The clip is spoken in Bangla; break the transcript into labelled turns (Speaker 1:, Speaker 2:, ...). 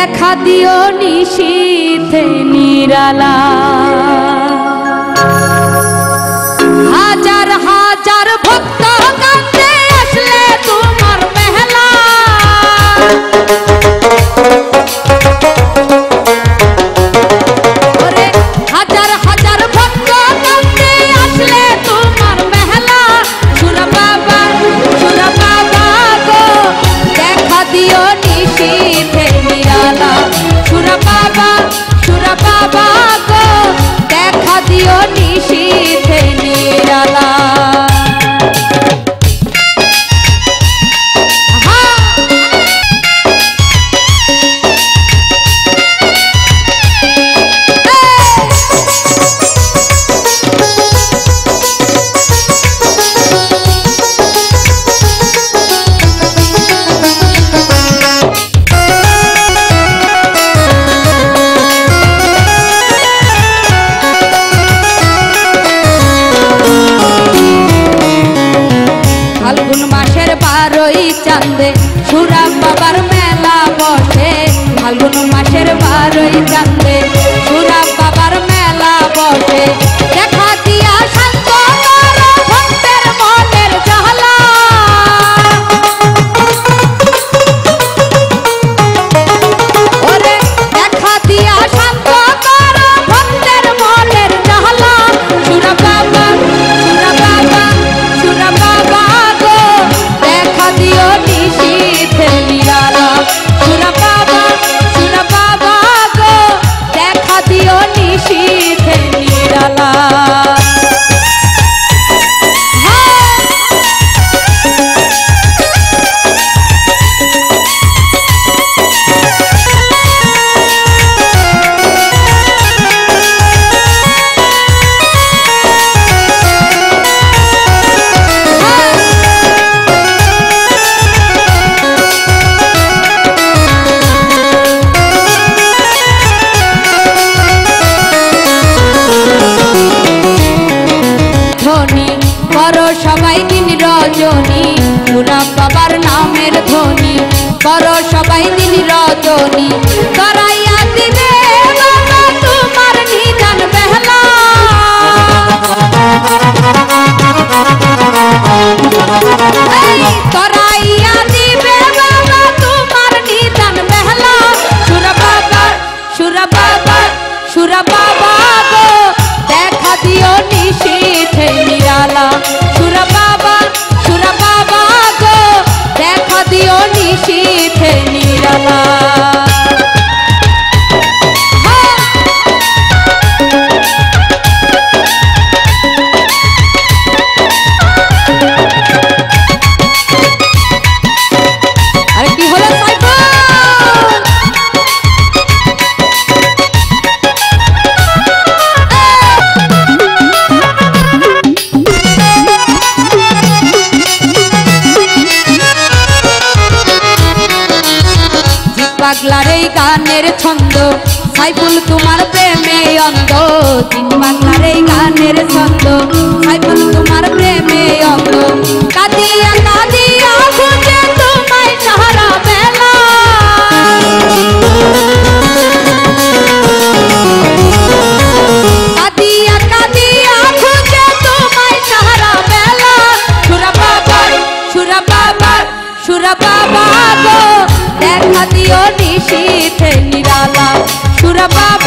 Speaker 1: দেখা দিও নিশীথে নিরালা। হাজার হাজার ভক্ত কাঁদতে আসলে তোমার মেহলা। হাজার হাজার ভক্ত কাঁদতে আসলে তোমার মেহলা। সুরা বাবা গো দেখা দিও নিশীথে নিরালা। সুরা বাবা গো দেখা দিও নিশীথে নিরালা। ফাল্গুন মাসের 12ই চাঁদে সুরা বাবার মেলা বসে। ফাল্গুন মাসের 12ই চাঁদে সুরা বাবার মেলা বসে। দেখা দিয়া শান্ত করো ভক্তের মনের জ্বালা। ওরে দেখা দিয়া শান্ত করো ভক্তের মনের জ্বালা। সুরা বাবা গো দেখা দিও নিশীথে নিরালা। সুরা বাবা গো দেখা দিও নিশীথে নিরালা। ধ্বনি করো সবাই দিন রজনী। সুরা বাবার নামের ধ্বনি করো সবাই দিন রজনী। করাইয়া দিবে বাবা তোমার নিদান বেহলা। করাইয়া দিবে বাবা তোমার নিদান বেহলা। সুরা বাবা গো দেখা দিও নিশীথে নিরালা। সুরা বাবা গো দেখা দিও নিশীথে নিরালা। আরে কি হলো সাইফুল? পাগলার এই গানের ছন্দ সাইফুল তোমার প্রেমে অন্ধ। তিন পাগলার এই গানের ছন্দ সাইফুল তোমার প্রেমে অন্ধ। কাঁদিয়া কাঁদিয়া খুঁজে তোমায় সারা বেলা। কাঁদিয়া কাঁদিয়া খুঁজে তোমায় সারা বেলা। সুরা বাবা গো দেখা দিও নিশীথে নিরালা। সুরা বাবা